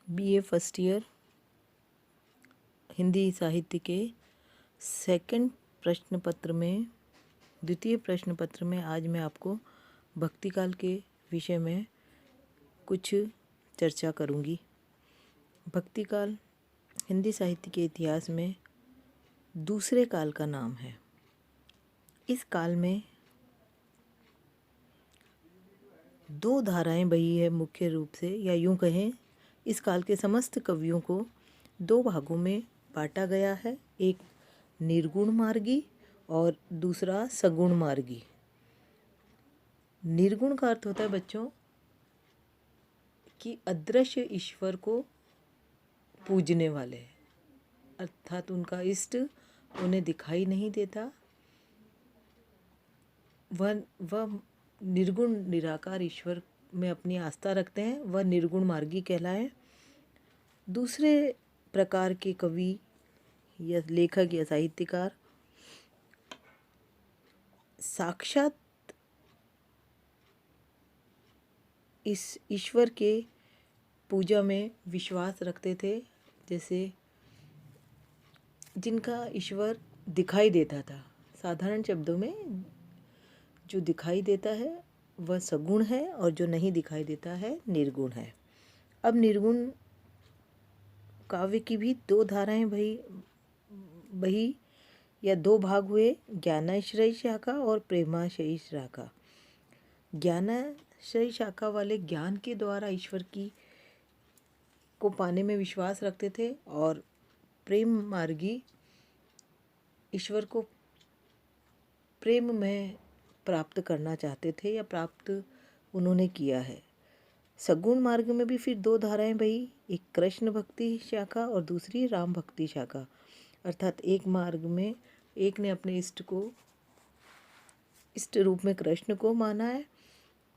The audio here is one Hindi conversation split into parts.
बीए फर्स्ट ईयर हिंदी साहित्य के सेकंड प्रश्न पत्र में द्वितीय प्रश्न पत्र में आज मैं आपको भक्तिकाल के विषय में कुछ चर्चा करूंगी। भक्तिकाल हिंदी साहित्य के इतिहास में दूसरे काल का नाम है। इस काल में दो धाराएं बही है मुख्य रूप से, या यूं कहें इस काल के समस्त कवियों को दो भागों में बांटा गया है। एक निर्गुण मार्गी और दूसरा सगुण मार्गी। निर्गुण का अर्थ होता है बच्चों कि अदृश्य ईश्वर को पूजने वाले, अर्थात उनका इष्ट उन्हें दिखाई नहीं देता। वह निर्गुण निराकार ईश्वर में अपनी आस्था रखते हैं, वह निर्गुण मार्गी कहलाए। दूसरे प्रकार के कवि या लेखक या साहित्यकार साक्षात इस ईश्वर के पूजा में विश्वास रखते थे, जैसे जिनका ईश्वर दिखाई देता था। साधारण शब्दों में जो दिखाई देता है वह सगुण है और जो नहीं दिखाई देता है निर्गुण है। अब निर्गुण काव्य की भी दो धाराएं बही या दो भाग हुए, ज्ञानाश्रयी शाखा और प्रेमाश्रयी शाखा। ज्ञानाश्रयी शाखा वाले ज्ञान के द्वारा ईश्वर को पाने में विश्वास रखते थे, और प्रेम मार्गी ईश्वर को प्रेम में प्राप्त करना चाहते थे या प्राप्त उन्होंने किया है। सगुण मार्ग में भी फिर दो धाराएं बही, एक कृष्ण भक्ति शाखा और दूसरी राम भक्ति शाखा। अर्थात एक मार्ग में एक ने अपने इष्ट रूप में कृष्ण को माना है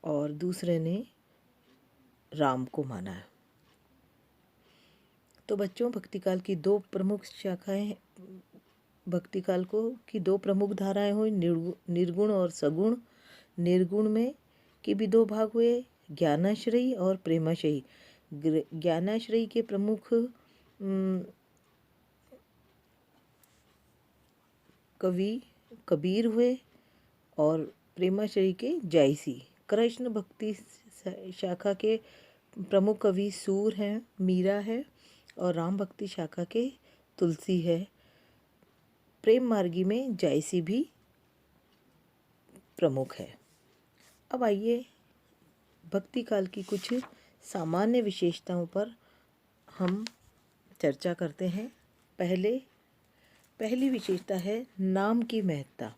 और दूसरे ने राम को माना है। तो बच्चों, भक्तिकाल की दो प्रमुख शाखाएं, भक्तिकाल की दो प्रमुख धाराएं हुई, निर्गुण और सगुण। निर्गुण में के भी दो भाग हुए, ज्ञानाश्रयी और प्रेमाश्रयी। ज्ञानाश्रयी के प्रमुख कवि कबीर हुए और प्रेमाश्रयी के जायसी। कृष्ण भक्ति शाखा के प्रमुख कवि सूर हैं, मीरा है, और राम भक्ति शाखा के तुलसी है। प्रेम मार्गी में जायसी भी प्रमुख है। अब आइए भक्ति काल की कुछ सामान्य विशेषताओं पर हम चर्चा करते हैं। पहली विशेषता है नाम की महत्ता।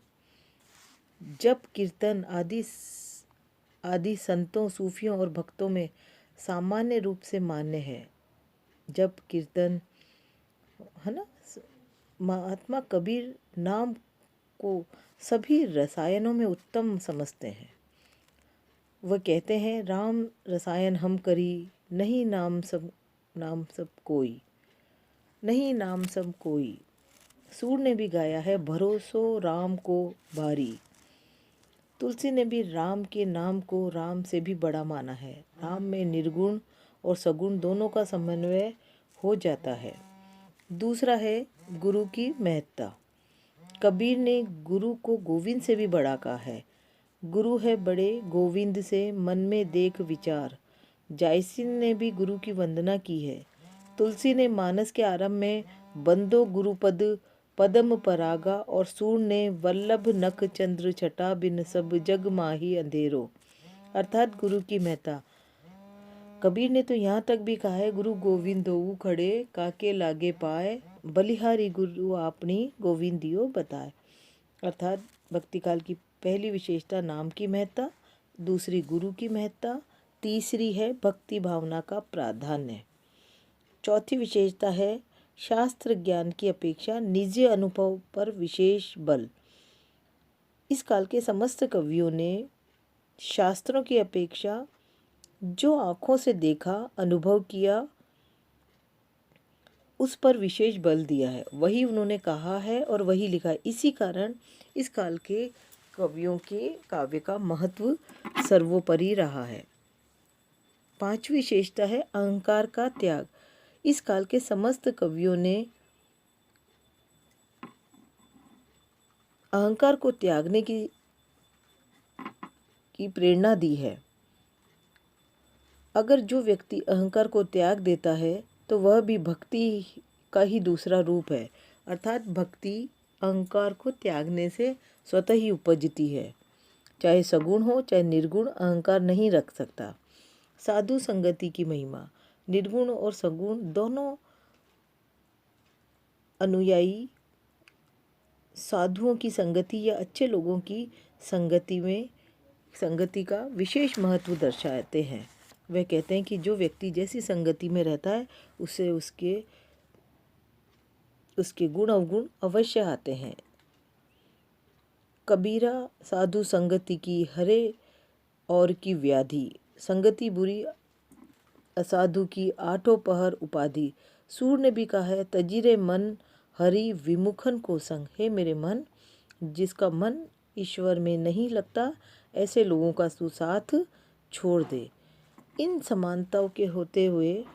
जप कीर्तन आदि संतों, सूफियों और भक्तों में सामान्य रूप से मान्य है। जप कीर्तन, है ना। महात्मा कबीर नाम को सभी रसायनों में उत्तम समझते हैं। वह कहते हैं, राम रसायन हम करी, नहीं नाम सब कोई, नहीं नाम सब कोई। सूर ने भी गाया है, भरोसो राम को भारी। तुलसी ने भी राम के नाम को राम से भी बड़ा माना है। राम में निर्गुण और सगुण दोनों का समन्वय हो जाता है। दूसरा है गुरु की महत्ता। कबीर ने गुरु को गोविंद से भी बड़ा कहा है। गुरु है बड़े गोविंद से, मन में देख विचार। जायसी ने भी गुरु की वंदना की है। तुलसी ने मानस के आरंभ में बंदो गुरुपद पदम परागा, और सूर ने वल्लभ नख चंद्र छटा, बिन सब जग माही अंधेरो। अर्थात गुरु की महत्ता। कबीर ने तो यहाँ तक भी कहा है, गुरु गोविंद दोऊ खड़े, काके लागे पाए, बलिहारी गुरु आपनी गोविंद दियो बताए। अर्थात भक्तिकाल की पहली विशेषता नाम की महत्ता, दूसरी गुरु की महत्ता, तीसरी है भक्ति भावना का प्राधान्य। चौथी विशेषता है शास्त्र ज्ञान की अपेक्षा निजी अनुभव पर विशेष बल। इस काल के समस्त कवियों ने शास्त्रों की अपेक्षा जो आँखों से देखा, अनुभव किया, उस पर विशेष बल दिया है। वही उन्होंने कहा है और वही लिखा है। इसी कारण इस काल के कवियों के काव्य का महत्व सर्वोपरि रहा है। पांचवी विशेषता है अहंकार का त्याग। इस काल के समस्त कवियों ने अहंकार को त्यागने की प्रेरणा दी है। अगर जो व्यक्ति अहंकार को त्याग देता है तो वह भी भक्ति का ही दूसरा रूप है, अर्थात भक्ति अहंकार को त्यागने से स्वतः ही उपजती है। चाहे सगुण हो चाहे निर्गुण, अहंकार नहीं रख सकता। साधु संगति की महिमा। निर्गुण और सगुण दोनों अनुयायी साधुओं की संगति या अच्छे लोगों की संगति का विशेष महत्व दर्शाते हैं। वह कहते हैं कि जो व्यक्ति जैसी संगति में रहता है उससे उसके गुण अवगुण अवश्य आते हैं। कबीरा साधु संगति की हरे और की व्याधि, संगति बुरी असाधु की आठों पहर उपाधि। सूर ने भी कहा है, तजीरे मन हरि विमुखन को संग। हे मेरे मन, जिसका मन ईश्वर में नहीं लगता, ऐसे लोगों का तू साथ छोड़ दे। इन समानताओं के होते हुए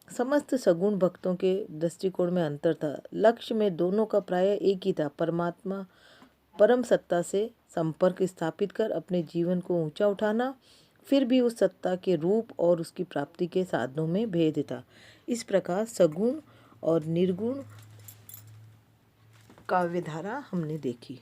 समस्त सगुण भक्तों के दृष्टिकोण में अंतर था। लक्ष्य में दोनों का प्राय एक ही था, परमात्मा परम सत्ता से संपर्क स्थापित कर अपने जीवन को ऊंचा उठाना। फिर भी उस सत्ता के रूप और उसकी प्राप्ति के साधनों में भेद था। इस प्रकार सगुण और निर्गुण काव्यधारा हमने देखी।